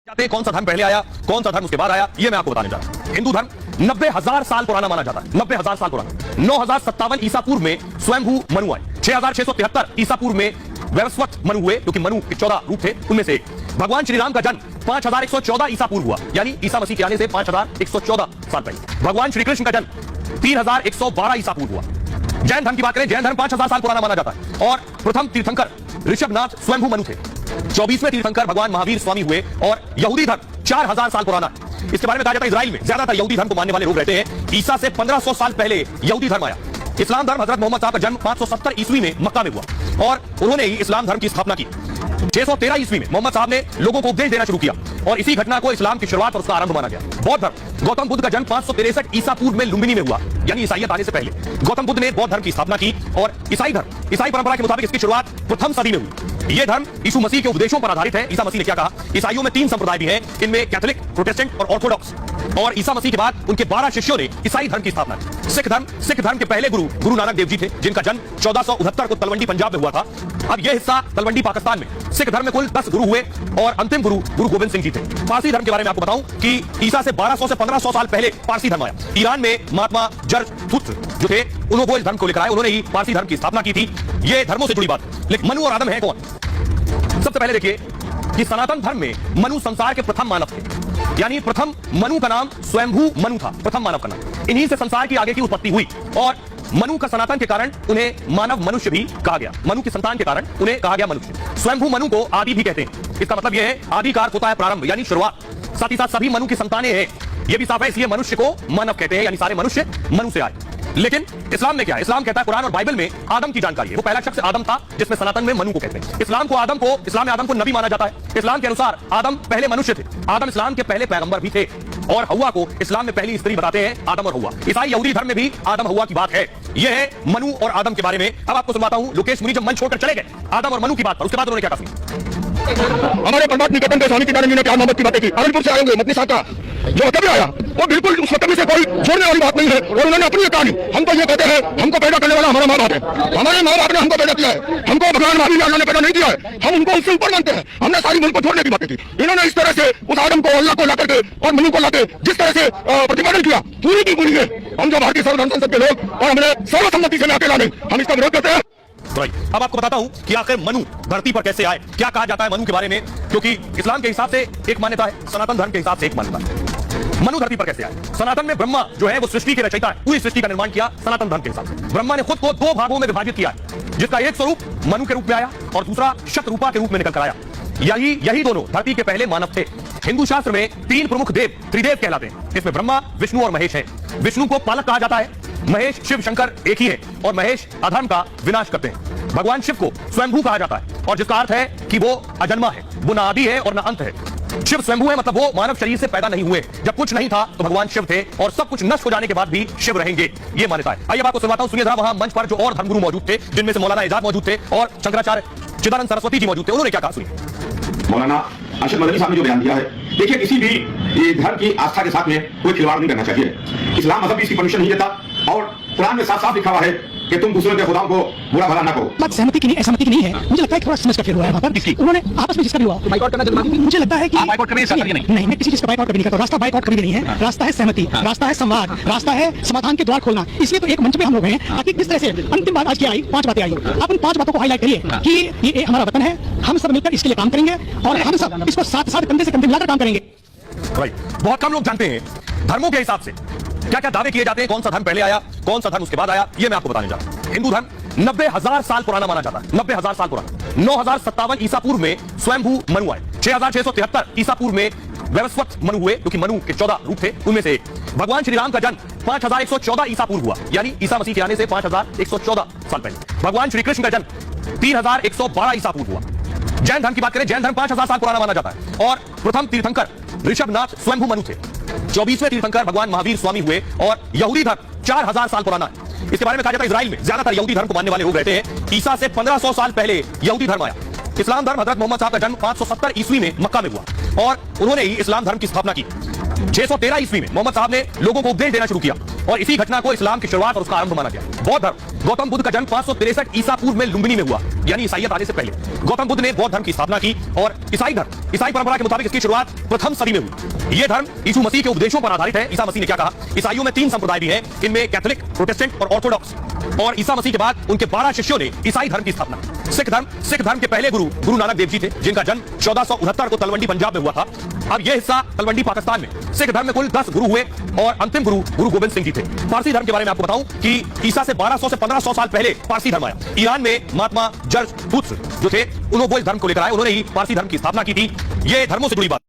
जाते हैं कौन सा धर्म पहले आया, कौन सा धर्म उसके बाद आया, ये मैं आपको बताने जा रहा हूं। हिंदू धर्म 90,000 साल पुराना माना जाता है। 90,000 साल पुराना। 9,057 ईसा पूर्व में स्वयंभू मनु आए। 6,673 ईसा पूर्व में वैवस्वत मनु हुए, क्योंकि मनु के 14 रूप थे, उनमें से एक। भगवान श्री राम का जन्म 5,114 ईसा पूर्व हुआ, यानी ईसा मसीह के आने से 5,114 साल पहले। भगवान श्री कृष्ण का जन्म 3,112 ईसा पूर्व हुआ। जैन धर्म की बात करें, जैन धर्म 5,000 साल पुराना माना जाता है और प्रथम तीर्थंकर ऋषभनाथ स्वयंभू मनु थे। 24वें तीर्थंकर भगवान महावीर स्वामी हुए और यहूदी धर्म 4,000 साल पुराना है। इसके बारे में कहा जाता है इजराइल में ज्यादातर यहूदी धर्म को मानने वाले लोग रहते हैं। ईसा से 1500 साल पहले यहूदी धर्म आया। इस्लाम धर्म हजरत मोहम्मद साहब का जन्म 570 ईस्वी में मक्का में हुआ और उन्होंने ही इस्लाम धर्म की स्थापना की। 613 ईस्वी में मोहम्मद साहब ने लोगों को उपदेश देना शुरू किया और इसी घटना को इस्लाम की शुरुआत और उसका आरंभ माना गया। बौद्ध धर्म गौतम बुद्ध का जन्म 563 ईसा पूर्व में लुम्बिनी में हुआ, यानी ईसाइयत आने से पहले गौतम बुद्ध ने बौद्ध धर्म की स्थापना की और ईसाई परंपरा के मुताबिक इसकी शुरुआत प्रथम सदी में हुई। यह धर्म यीशु मसीह के उपदेशों पर आधारित है। ईसा मसीह ने क्या कहा? ईसाइयों में 3 संप्रदाय भी हैं, इनमें कैथोलिक, प्रोटेस्टेंट और ऑर्थोडॉक्स। और ईसा मसीह के बाद उनके 12 शिष्यों ने ईसाई धर्म की स्थापना की। सिख धर्म के पहले गुरु नानक देव जी थे, जिनका जन्म 1469 को तलवंडी पंजाब में हुआ था। अब यह हिस्सा तलवंडी पाकिस्तान में। सिख धर्म में कुल 10 गुरु हुए और अंतिम गुरु गोविंद सिंह जी थे। पारसी धर्म के बारे में आपको बताऊं कि ईसा से 1200 से 1500 साल पहले पारसी धर्म आया। ईरान में महात्मा जरथुस्त्र जो थे, उन्होंने वो धर्म को लेकर आए, उन्होंने ही पारसी धर्म की स्थापना की थी। ये धर्मों से जुड़ी बात। लेकिन मनु और आदम है कौन? सबसे पहले देखिए कि सनातन धर्म में मनु संसार के प्रथम मानव थे, यानी प्रथम मनु का नाम स्वयंभू मनु था, प्रथम मानव का नाम। इन्हीं से संसार की आगे की उत्पत्ति हुई और मनु का सनातन के कारण उन्हें मानव मनुष्य भी कहा गया। मनु की संतान के कारण उन्हें कहा गया मनुष्य। स्वयंभू मनु को आदि भी कहते हैं। इसका मतलब यह है आदि का अर्थ होता है प्रारंभ, यानी शुरुआत। साथ ही साथ सभी मनु की संतानें हैं, यह भी साफ है, इसलिए मनुष्य को मानव कहते हैं, यानी सारे मनुष्य मनु से आए। लेकिन इस्लाम में क्या है? इस्लाम कहता है, कुरान और बाइबल में आदम की जानकारी है। वो पहला शख्स आदम था, जिसमें सनातन में मनु को कहते हैं। इस्लाम में आदम को नबी माना जाता है। इस्लाम के अनुसार आदम पहले मनुष्य थे। आदम इस्लाम के पहले पैगंबर भी थे और हव्वा को इस्लाम में पहली स्त्री बताते हैं, आदम और हव्वा। ईसाई यहूदी धर्म में भी आदम हव्वा की बात है। यह है मनु और आदम के बारे में। अब आपको सुनवाता हूं, लोकेश मुनि जब मंच छोड़कर चले गए आदम और मनु की बात पर, उसके बाद उन्होंने क्या कहा? हमारे परमात्मा निकेतन के स्वामी किदानंद जी ने प्यार मोहब्बत की बातें की। अनंतपुर से आएंगे मदनी साहब का जो कभी आया वो बिल्कुल उस कभी से कोई छोड़ने वाली बात नहीं है और उन्होंने अपनी कहानी हमको ये कहते हैं, हमको पैदा करने वाला हमारा माँ बाप है। हमारे माँ बाप ने हमको पैदा किया है, हमको भगवान महावीर अल्लाह ने पैदा नहीं किया है। हम उनको उससे ऊपर मानते हैं। हमने सारी मुल्क को छोड़ने की बातें की। इन्होंने इस तरह से उस आदम को, अल्लाह को ला करके और मनु को लाके जिस तरह से प्रतिपादन किया, पूरी की पूरी है। हम जो भारतीय सर्वधर्म संसद के लोग और हमने सर्वसम्मति से अकेला नहीं, हम इसका विरोध करते हैं। अब आपको बताता हूं कि आखिर मनु धरती पर कैसे आए, क्या कहा जाता है मनु के बारे में, क्योंकि इस्लाम के हिसाब से एक मान्यता है, सनातन धर्म के हिसाब से एक मान्यता है। मनु धरती पर कैसे आए? सनातन में ब्रह्मा जो है वो सृष्टि के रचयिता है, पूरी सृष्टि का निर्माण किया सनातन धर्म के हिसाब से। ब्रह्मा ने खुद को 2 भागों में विभाजित किया है, जिसका एक स्वरूप मनु के रूप में आया और दूसरा शतरूपा के रूप में निकल कर आया। यही दोनों धरती के पहले मानव थे। हिंदू शास्त्र में 3 प्रमुख देव त्रिदेव कहलाते हैं। इसमें ब्रह्मा, विष्णु और महेश है। विष्णु को पालक कहा जाता है, महेश शिव शंकर एक ही है और महेश अधर्म का विनाश करते हैं। भगवान शिव को स्वयंभू कहा जाता है और जिसका अर्थ है कि वो अजन्मा है, वो ना आदि है और ना अंत है। शिव स्वयंभू है, मतलब वो मानव शरीर से पैदा नहीं हुए। जब कुछ नहीं था तो भगवान शिव थे और सब कुछ नष्ट हो जाने के बाद भी शिव रहेंगे, ये मान्यता है। आइए आपको सुनाता हूं, सुनिए जरा। वहां मंच पर जो और धर्मगुरु मौजूद थे, जिनमें से मौलाना एजाज मौजूद थे और शंकराचार्य चिदानंद सरस्वती जी मौजूद थे, उन्होंने क्या कहा सुनिए। मौलाना अरशद मदनी साहब ने जो बयान दिया है, देखिए किसी भी ये धर्म की आस्था के साथ में कोई खिलवाड़ नहीं करना चाहिए। इस्लाम मजहब भी इसकी परमिशन नहीं देता और कुरान में साफ-साफ लिखा हुआ है कि तुम दूसरों के खुदाओं को बुरा भला ना करो। बात सहमति की नहीं, असहमति की नहीं है। मुझे लगता है थोड़ा समझ का फेर हुआ है वहाँ पर। उन्होंने आपस में जिसका भी हुआ बाइकआउट करना जरूरी। मुझे लगता है कि बाइकआउट करने से नहीं, मैं किसी चीज का बाइकआउट कभी नहीं करता। रास्ता बाइकआउट कभी भी नहीं है। रास्ता है सहमति, रास्ता है संवाद, रास्ता है समाधान के द्वार खोलना। इसलिए तो एक मंच में हम लोग हैं ताकि किस तरह से अंतिम बात आज की आई, 5 बातें आई। आप उन 5 बातों को हाईलाइट करिए कि ये हमारा वतन है, हम सब मिलकर इसके लिए काम करेंगे और हम सब इसको साथ कंधे से कंधे मिलाकर काम करेंगे। बहुत कम लोग जानते हैं धर्मों के हिसाब से क्या क्या दावे किए जाते हैं, कौन सा धर्म पहले आया, कौन सा धर्म उसके बाद आया, ये मैं आपको बताने जा रहा हूं। हिंदू धर्म 90,000 साल पुराना माना जाता है। 90,000 साल पुराना। 9,057 ईसा पूर्व में स्वयंभू मनु आए। 6,673 ईसा पूर्व में वैवस्वत मनु हुए, क्योंकि मनु के 14 रूप थे, उनमें से एक। भगवान श्री राम का जन्म 5,114 ईसा पूर्व हुआ, यानी ईसा मसीह के आने से 5,114 साल पहले। भगवान श्री कृष्ण का जन्म 3,112 ईसा पूर्व हुआ। जैन धर्म की बात करें, जैन धर्म 5,000 साल पुराना माना जाता है और प्रथम तीर्थंकर ऋषभनाथ स्वयंभू मनु थे। 24वें तीर्थंकर भगवान महावीर स्वामी हुए और यहूदी धर्म 4,000 साल पुराना है। इसके बारे में कहा जाता है इजराइल में ज्यादातर यहूदी धर्म को मानने वाले लोग रहते हैं। ईसा से 1500 साल पहले यहूदी धर्म आया। इस्लाम धर्म हजरत मोहम्मद साहब का जन्म 570 ईस्वी में मक्का में हुआ और उन्होंने ही इस्लाम धर्म की स्थापना की। 613 ईस्वी में मोहम्मद साहब ने लोगों को उपदेश देना शुरू किया और इसी घटना को इस्लाम की शुरुआत और उसका आरंभ माना गया। बौद्ध धर्म गौतम बुद्ध का जन्म 563 ईसा पूर्व में लुम्बिनी में हुआ। यानी ईसाइयत आने से पहले गौतम बुद्ध ने बौद्ध धर्म की स्थापना की और ईसाई परंपरा के मुताबिक इसकी शुरुआत प्रथम सदी में हुई। यह धर्म यीशु मसीह के उपदेशों पर आधारित है। ईसा मसीह ने क्या कहा? ईसाइयों में 3 संप्रदाय भी हैं, इनमें कैथोलिक, प्रोटेस्टेंट और ऑर्थोडॉक्स। और ईसा मसीह के बाद उनके 12 शिष्यों ने ईसाई धर्म की स्थापना की। सिख धर्म के पहले गुरु नानक देव जी थे, जिनका जन्म 1469 को तलवंडी पंजाब में हुआ था। अब यह हिस्सा तलवंडी पाकिस्तान में। सिख धर्म में कुल 10 गुरु हुए और अंतिम गुरु गोविंद सिंह जी थे। पारसी धर्म के बारे में आपको बताऊं कि ईसा से 1200 से 1500 साल पहले पारसी धर्म आया। ईरान में महात्मा जरतुत्र जो थे, उन्होंने वो धर्म को लेकर आए, उन्होंने ही पारसी धर्म की स्थापना की थी। ये धर्मों से जुड़ी बात।